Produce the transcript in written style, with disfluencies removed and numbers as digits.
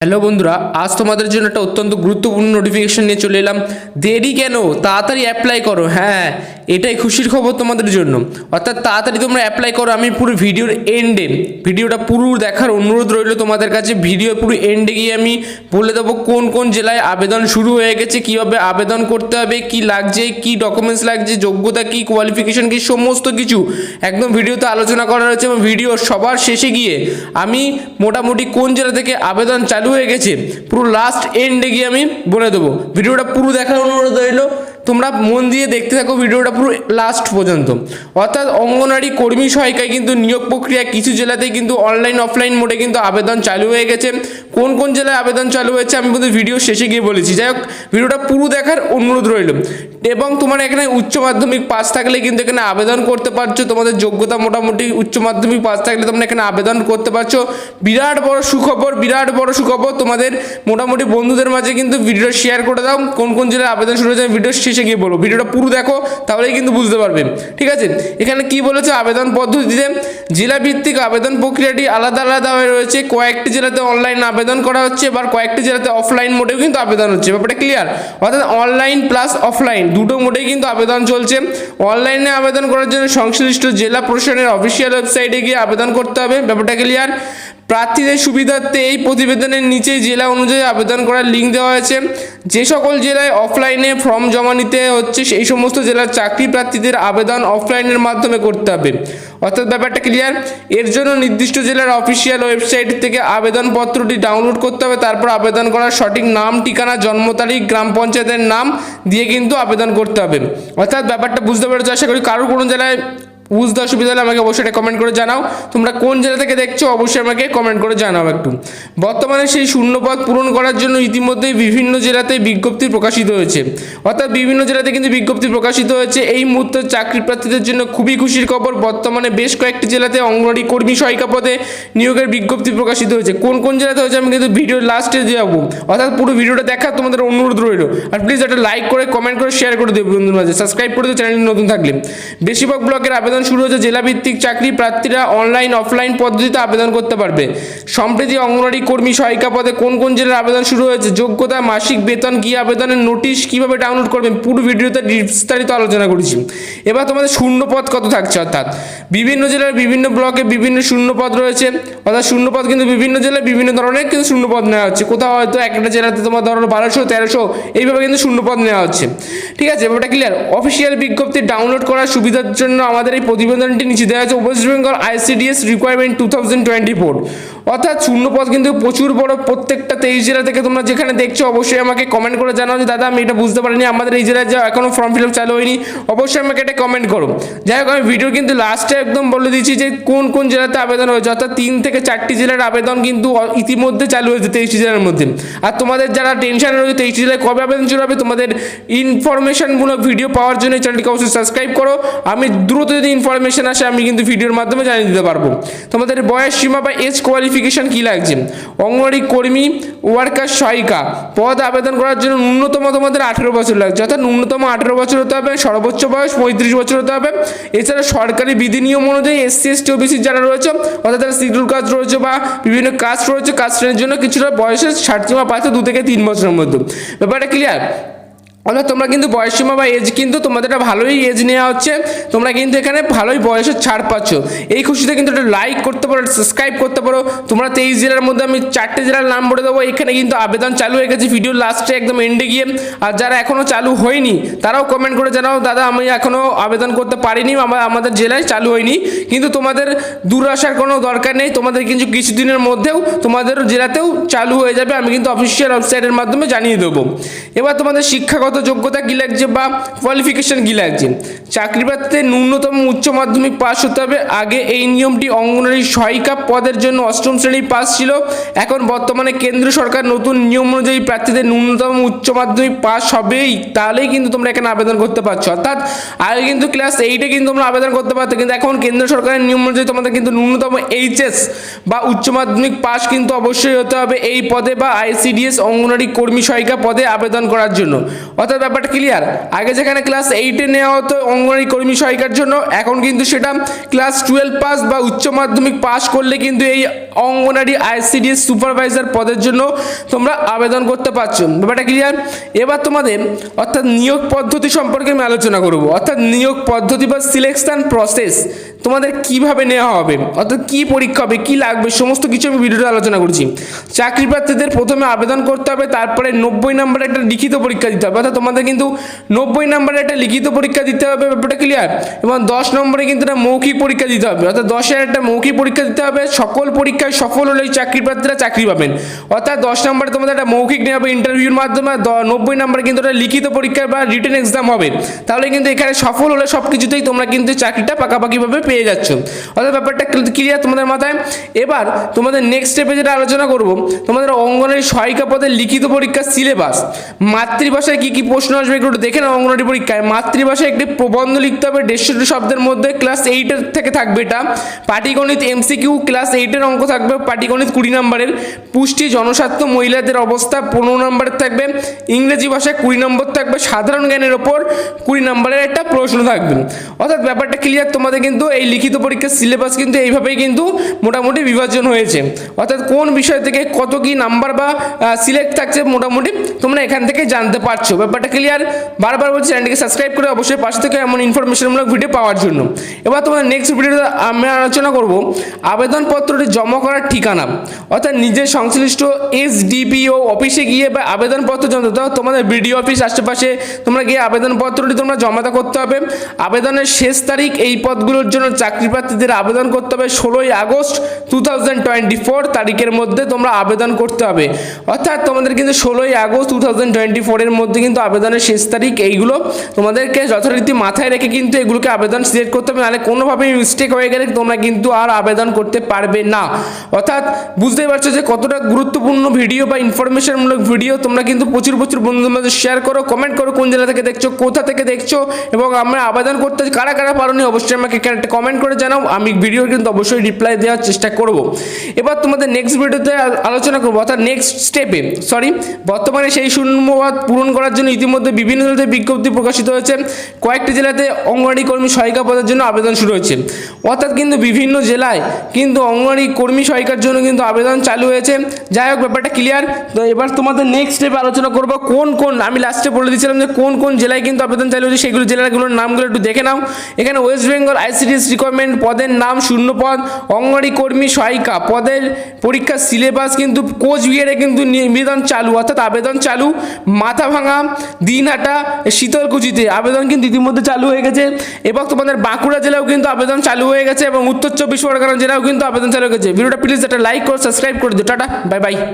Hello বন্ধুরা, আজ তোমাদের জন্য একটা অত্যন্ত গুরুত্বপূর্ণ নোটিফিকেশন নিয়ে চলে এলাম। দেরি কেন, তাড়াতাড়ি অ্যাপ্লাই করো। হ্যাঁ, এটাই খুশির খবর তোমাদের জন্য। অর্থাৎ তাড়াতাড়ি তোমরা অ্যাপ্লাই করো। আমি পুরো ভিডিওর এন্ডে ভিডিওটা পুরো দেখার অনুরোধ রইল তোমাদের কাছে। ভিডিও পুরো এন্ডে গিয়ে আমি বলে দেবো কোন কোন জেলায় আবেদন শুরু হয়ে গেছে, কীভাবে আবেদন করতে হবে, কি লাগছে, কি ডকুমেন্টস লাগছে, যোগ্যতা কি, কোয়ালিফিকেশন কি, সমস্ত কিছু একদম ভিডিওতে আলোচনা করা রয়েছে। এবং ভিডিও সবার শেষে গিয়ে আমি মোটামুটি কোন জেলা থেকে আবেদন চালু হয়ে গেছে পুরো লাস্ট এন্ডে গিয়ে আমি বলে দেবো। ভিডিওটা পুরো দেখার অনুরোধ রইল, তোমরা মন দিয়ে দেখতে থাকো ভিডিওটা পুরো লাস্ট পর্যন্ত। অর্থাৎ অঙ্গনওয়াড়ি কর্মী সহায়িকায় কিন্তু নিয়োগ প্রক্রিয়া কিছু জেলাতেই কিন্তু অনলাইন অফলাইন মোডে কিন্তু আবেদন চালু হয়ে গেছে। কোন কোন জেলায় আবেদন চালু হয়েছে আমি কিন্তু ভিডিও শেষে গিয়ে বলেছি। যাই হোক, ভিডিওটা পুরো দেখার অনুরোধ রইল। এবং তোমার এখানে উচ্চ মাধ্যমিক পাস থাকলে কিন্তু এখানে আবেদন করতে পারছো। তোমাদের যোগ্যতা মোটামুটি উচ্চ মাধ্যমিক পাস থাকলে তোমরা এখানে আবেদন করতে পারছো। বিরাট বড় সুখবর তোমাদের মোটামুটি বন্ধুদের মাঝে কিন্তু ভিডিও শেয়ার করে দাও। কোন কোন জেলায় আবেদন শুরু হয়েছে ভিডিও শেষে গিয়ে বলো। ভিডিওটা পুরো দেখো, তাহলেই কিন্তু বুঝতে পারবে। ঠিক আছে, এখানে কি বলেছে আবেদন পদ্ধতিতে জেলা ভিত্তিক আবেদন প্রক্রিয়াটি আলাদা আলাদা হয়ে রয়েছে। কয়েকটি জেলাতে অনলাইন আবেদন করা হচ্ছে, এবার কয়েকটি জেলাতে অফলাইন মোডেও কিন্তু আবেদন হচ্ছে। ব্যাপারটা ক্লিয়ার? অর্থাৎ অনলাইন প্লাস অফলাইন দুটো মোডেই কিন্তু আবেদন চলছে। অনলাইনে আবেদন করার জন্য সংশ্লিষ্ট জেলা প্রশাসনের অফিসিয়াল ওয়েবসাইটে গিয়ে আবেদন করতে হবে। ব্যাপারটা ক্লিয়ার? প্রার্থীদের সুবিধার্থে এই প্রতিবেদনের নিচে জেলা অনুযায়ী আবেদন করার লিঙ্ক দেওয়া হয়েছে। যে সকল জেলায় অফলাইনে ফর্ম জমা নিতে হচ্ছে সেই সমস্ত জেলার চাকরি প্রার্থীদের আবেদন অফলাইনের মাধ্যমে করতে হবে। অর্থাৎ ব্যাপারটা ক্লিয়ার? এর জন্য নির্দিষ্ট জেলার অফিসিয়াল ওয়েবসাইট থেকে আবেদনপত্রটি ডাউনলোড করতে হবে। তারপর আবেদন করার সঠিক নাম, ঠিকানা, জন্ম তারিখ, গ্রাম পঞ্চায়েতের নাম দিয়ে কিন্তু আবেদন করতে হবে। অর্থাৎ ব্যাপারটা বুঝতে পেরেছো? আশা করি কারোর কোনো জেলায় বুঝতে অসুবিধা হলে আমাকে অবশ্যই কমেন্ট করে জানাও। তোমরা কোন জেলা থেকে দেখছো অবশ্যই আমাকে কমেন্ট করে জানাও একটু। বর্তমানে সেই শূন্যপদ পূরণ করার জন্য ইতিমধ্যেই বিভিন্ন জেলাতে বিজ্ঞপ্তি প্রকাশিত হয়েছে। অর্থাৎ বিভিন্ন জেলাতে কিন্তু বিজ্ঞপ্তি প্রকাশিত হয়েছে। এই মুহূর্তে চাকরি প্রার্থীদের জন্য খুবই খুশির খবর। বর্তমানে বেশ কয়েকটি জেলাতে অঙ্গনওয়াড়ি কর্মী সহায়িকা পদে নিয়োগের বিজ্ঞপ্তি প্রকাশিত হয়েছে। কোন কোন জেলাতে হয়েছে আমি কিন্তু ভিডিওর লাস্টে দিয়ে যাবো। অর্থাৎ পুরো ভিডিওটা দেখার তোমাদের অনুরোধ রইল। আর প্লিজ একটা লাইক করে কমেন্ট করে শেয়ার করে দেবে বন্ধুদের মাঝে। সাবস্ক্রাইব করে দেবে চ্যানেল নতুন থাকলে। বেশিরভাগ ব্লকের আবেদন শুরু হয়েছে। জেলাভিত্তিক চাকরি প্রার্থীরা অনলাইন অফলাইন পদ্ধতিতে আবেদন করতে পারবে। সম্প্রতি অঙ্গনওয়াড়ি কর্মী সহায়িকা পদে কোন কোন জেলার আবেদন শুরু হয়েছে, যোগ্যতা, মাসিক বেতন, কি আবেদনের নোটিশ কিভাবে ডাউনলোড করবেন পুরো ভিডিওতে বিস্তারিত আলোচনা করেছি। এবার তোমাদের শূন্যপদ কত থাকছে, অর্থাৎ বিভিন্ন জেলার বিভিন্ন ব্লকে বিভিন্ন শূন্যপদ রয়েছে। অর্থাৎ শূন্যপদ কিন্তু বিভিন্ন জেলায় বিভিন্ন ধরনের কিন্তু শূন্যপদ নেওয়া হচ্ছে। কোথাও হয়তো একটা জেলাতে তোমার ধরো 1200, 1300 এইভাবে কিন্তু শূন্যপদ নেওয়া হচ্ছে। ঠিক আছে, ওটা ক্লিয়ার? অফিসিয়াল বিজ্ঞপ্তি ডাউনলোড করার সুবিধার জন্য আমাদের এই প্রতিবেদনটি নিচে দেওয়া আছে। West Bengal ICDS requirement 2024। অর্থাৎ শূন্যপদ কিন্তু প্রচুর বড়। প্রত্যেকটা 23 জেলা থেকে তোমরা যেখানে দেখছো অবশ্যই আমাকে কমেন্ট করে জানাও যে দাদা আমি এটা বুঝতে পারিনি, আমাদের এই জেলায় যা এখনো ফর্ম ফিল আপ চালু হয়নি। অবশ্যই আমাকে এটা কমেন্ট করো। যাই হোক, আমি ভিডিও কিন্তু লাস্টে একদম বলে দিচ্ছি যে কোন কোন জেলাতে আবেদন হয়েছে। অর্থাৎ 3 থেকে 4টি জেলার আবেদন কিন্তু ইতিমধ্যে চালু হয়েছে 23টি জেলার মধ্যে। আর তোমাদের যারা টেনশনে রয়েছে 23টি জেলায় কবে আবেদন শুরু হবে, তোমাদের ইনফরমেশনমূলক ভিডিও পাওয়ার জন্য চ্যানেলটিকে অবশ্যই সাবস্ক্রাইব করো। আমি দ্রুত যদি ইনফরমেশন আসে আমি কিন্তু ভিডিওর মাধ্যমে জানিয়ে দিতে পারবো। তোমাদের বয়স সীমা বা এজ কোয়ালিফিকেশন কি লাগছে, অঙ্গনওয়াড়ি কর্মী ওয়ার্কার সহায়িকা পদ আবেদন করার জন্য ন্যূনতম তোমাদের 18 বছর লাগছে। অর্থাৎ ন্যূনতম 18 বছর হতে হবে, সর্বোচ্চ বয়স 35 বছর হতে হবে। এছাড়া সরকারি বিধি নিয়ম অনুযায়ী SC ST OBC যারা রয়েছে, অর্থাৎ যারা শিডিউল কাস্ট রয়েছে বা বিভিন্ন কাস্ট রয়েছে, কাস্ট শ্রেণীর জন্য কিছুটা বয়সের ছাড়সীমা পাচ্ছে 2 থেকে 3 বছরের মধ্যে। ব্যাপারটা ক্লিয়ার? অর্থাৎ তোমরা কিন্তু বয়সসীমা বা এজ কিন্তু তোমাদের একটা ভালোই এজ নেওয়া হচ্ছে। তোমরা কিন্তু এখানে ভালোই বয়সের ছাড় পাচ্ছ। এই খুশিতে কিন্তু একটা লাইক করতে পারো, সাবস্ক্রাইব করতে পারো। তোমরা 23 জেলার মধ্যে আমি 4টে জেলার নাম বলে দেবো। এখানে কিন্তু আবেদন চালু হয়ে গেছে ভিডিও লাস্টে একদম এন্ডে গিয়ে। আর যারা এখনও চালু হয়নি তারাও কমেন্ট করে জানাও দাদা আমি এখনও আবেদন করতে পারিনি, আমাদের জেলায় চালু হয়নি। কিন্তু তোমাদের দূর আসার কোনো দরকার নেই। তোমাদের কিন্তু কিছুদিনের মধ্যেও তোমাদের জেলাতেও চালু হয়ে যাবে। আমি কিন্তু অফিসিয়াল ওয়েবসাইটের মাধ্যমে জানিয়ে দেবো। এবার তোমাদের শিক্ষাগত যোগ্যতা কি লাগছে বা কোয়ালিফিকেশন কি লাগছে। চাকরি প্রার্থীদের ন্যূনতম উচ্চ মাধ্যমিক পাস হতে হবে। আগে এই নিয়মটি অঙ্গনওয়াড়ি সহায়িকা পদের জন্য 8ম শ্রেণী পাস ছিল। এখন বর্তমানে কেন্দ্র সরকার নতুন নিয়ম অনুযায়ী প্রার্থীদের ন্যূনতম উচ্চ মাধ্যমিক পাস হবেই, তাহলেই কিন্তু তোমরা এখানে আবেদন করতে পারছো। অর্থাৎ আগে কিন্তু ক্লাস 8-এ কিন্তু তোমরা আবেদন করতে পারতো, কিন্তু এখন কেন্দ্র সরকারের নিয়ম অনুযায়ী তোমাদের কিন্তু ন্যূনতম HS বা উচ্চ মাধ্যমিক পাস কিন্তু অবশ্যই হতে হবে এই পদে বা ICDS অঙ্গনওয়াড়ি কর্মী সহায়িকা পদে আবেদন করার জন্য। অর্থাৎ ব্যাপারটা ক্লিয়ার। আগে যেখানে ক্লাস 8-এ নেওয়া হতো অঙ্গনওয়াড়ি কর্মী সহায়িকার জন্য, এখন কিন্তু সেটা ক্লাস 12 পাস বা উচ্চ মাধ্যমিক পাস করলে কিন্তু এই অঙ্গনওয়াড়ি আইসিডিএস সুপারভাইজার পদের জন্য তোমরা আবেদন করতে পারছো। ব্যাপারটা ক্লিয়ার। এবার তোমাদের অর্থাৎ নিয়োগ পদ্ধতি সম্পর্কে আমি আলোচনা করব। অর্থাৎ নিয়োগ পদ্ধতি বা সিলেকশন প্রসেস তোমাদের কিভাবে নেওয়া হবে, অর্থাৎ কি পরীক্ষা হবে, কি লাগবে, সমস্ত কিছু আমি ভিডিওতে আলোচনা করছি। চাকরি প্রার্থীদের প্রথমে আবেদন করতে হবে, তারপরে 90 নম্বরের একটা লিখিত পরীক্ষা দিতে হবে। অর্থাৎ তোমাদের কিন্তু 90 নম্বরের একটা লিখিত পরীক্ষা দিতে হবে, ব্যাপারটা ক্লিয়ার। এবং 10 নম্বরে কিন্তু একটা মৌখিক পরীক্ষা দিতে হবে। অর্থাৎ 10-এর একটা মৌখিক পরীক্ষা দিতে হবে। সকল পরীক্ষায় সফল হলেই চাকরি প্রার্থীরা চাকরি পাবেন। অর্থাৎ 10 নম্বরে তোমাদের একটা মৌখিক নেওয়া হবে ইন্টারভিউর মাধ্যমে, 90 নম্বরে কিন্তু একটা লিখিত পরীক্ষা বা রিটেন এক্সাম হবে। তাহলে কিন্তু এখানে সফল হলে সব কিছুতেই তোমরা কিন্তু চাকরিটা পাকাপাকিভাবে পেয়ে যাচ্ছ। অর্থাৎ ব্যাপারটা ক্লিয়ার তোমাদের মাথায়। এবার তোমাদের নেক্সট স্টেপে যেটা আলোচনা করব, তোমাদের অঙ্গনওয়াড়ি সহায়িকা পদের লিখিত পরীক্ষার সিলেবাস। মাতৃভাষায় কি কি প্রশ্ন আসবে একটু দেখে নাও। অঙ্গনওয়াড়ি পরীক্ষায় মাতৃভাষায় একটি প্রবন্ধ লিখতে হবে 150 শব্দের মধ্যে, ক্লাস 8-এর থেকে থাকবে এটা। পাটিগণিত এমসিকিউ ক্লাস 8-এর অঙ্ক থাকবে, পাটিগণিত 20 নম্বরের। পুষ্টি জনস্বাস্থ্য মহিলাদের অবস্থা 15 নম্বরের থাকবে। ইংরেজি ভাষায় 20 নম্বর থাকবে। সাধারণ জ্ঞানের ওপর 20 নম্বরের একটা প্রশ্ন থাকবে। অর্থাৎ ব্যাপারটা ক্লিয়ার। তোমাদের কিন্তু এই লিখিত পরীক্ষার সিলেবাস কিন্তু এইভাবেই কিন্তু মোটামুটি বিভাজন হয়েছে। অর্থাৎ কোন বিষয় থেকে কত কি নাম্বার বা সিলেক্ট থাকছে মোটামুটি তোমরা এখান থেকে জানতে পারছো। ব্যাপারটা ক্লিয়ার। বারবার বলছি চ্যানেলটিকে সাবস্ক্রাইব করে অবশ্যই পাশে থেকে এমন ইনফরমেশনমূলক ভিডিও পাওয়ার জন্য। এবার তোমাদের নেক্সট ভিডিওতে আমি আলোচনা করব আবেদনপত্রটি জমা করার ঠিকানা। অর্থাৎ নিজের সংশ্লিষ্ট এসডিপিও অফিসে গিয়ে বা আবেদনপত্র জমা দাও। তোমাদের বিডিও অফিস আশেপাশে তোমরা গিয়ে আবেদনপত্রটি তোমরা জমা করতে হবে। আবেদনের শেষ তারিখ এই পদগুলোর জন্য চাকরি প্রার্থীদের আবেদন করতে হবে 16 আগস্ট 2024 তারিখের মধ্যে তোমরা আবেদন করতে হবে। অর্থাৎ তোমাদের কিন্তু 16 আগস্ট 2024 এর মধ্যে কিন্তু আবেদনের শেষ তারিখ। এইগুলো তোমাদেরকে যথারীতি মাথায় রেখে কিন্তু এগুলোকে আবেদন সিলেক্ট করতে হবে, নাহলে কোনোভাবেই মিস্টেক হয়ে গেলে তোমরা কিন্তু আর আবেদন করতে পারবে না। অর্থাৎ বুঝতেই পারছো যে কতটা গুরুত্বপূর্ণ ভিডিও বা ইনফরমেশনমূলক ভিডিও। তোমরা কিন্তু প্রচুর বন্ধুদের মধ্যে শেয়ার করো, কমেন্ট করো কোন জেলা থেকে দেখছো, কোথা থেকে দেখছো, এবং আমরা আবেদন করতে কারা কারা পারোনি অবশ্যই আমাকে এখানে একটা কমেন্ট করে জানাও। আমি ভিডিও কিন্তু অবশ্যই রিপ্লাই দেওয়ার চেষ্টা করব। এবার তোমাদের নেক্সট ভিডিওতে আলোচনা করবো, অর্থাৎ নেক্সট স্টেপে বর্তমানে সেই শূন্যপদ পূরণ করার জন্য ইতিমধ্যে বিভিন্ন জেলাতে বিজ্ঞপ্তি প্রকাশিত হয়েছে। কয়েকটি জেলাতে অঙ্গনওয়াড়ি কর্মী সহায়িকা পদের জন্য আবেদন শুরু হয়েছে। অর্থাৎ কিন্তু বিভিন্ন জেলায় কিন্তু অঙ্গনওয়াড়ি কর্মী সহায়িকার জন্য কিন্তু আবেদন চালু হয়েছে। যাই হোক ব্যাপারটা ক্লিয়ার। তো এবার তোমাদের নেক্সট স্টেপে আলোচনা করবো কোন আমি লাস্টে বলে দিয়েছিলাম যে কোন জেলায় কিন্তু আবেদন চালু হয়েছে, সেগুলো জেলাগুলোর নামগুলো একটু দেখে নাও। এখানে ওয়েস্ট বেঙ্গল আইসিডিএস রিকোয়ারমেন্ট পদের নাম শূন্য পদ, অঙ্গনওয়াড়ি কর্মী সহায়িকা পদের পরীক্ষার সিলেবাস কিন্তু কোচবিহারে কিন্তু নিবেদন চালু, অর্থাৎ আবেদন চালু। মাথাভাঙা, দিনহাটা, শীতলকুচিতে আবেদন কিন্তু ইতিমধ্যে চালু হয়ে গেছে। এবং তোমাদের বাঁকুড়া জেলাও কিন্তু আবেদন চালু হয়ে গেছে, এবং উত্তর 24 পরগনা জেলাও কিন্তু আবেদন চালু হয়ে গেছে। ভিডিওটা প্লিজ একটা লাইক করো, সাবস্ক্রাইব করে দিও। Tata, bye bye.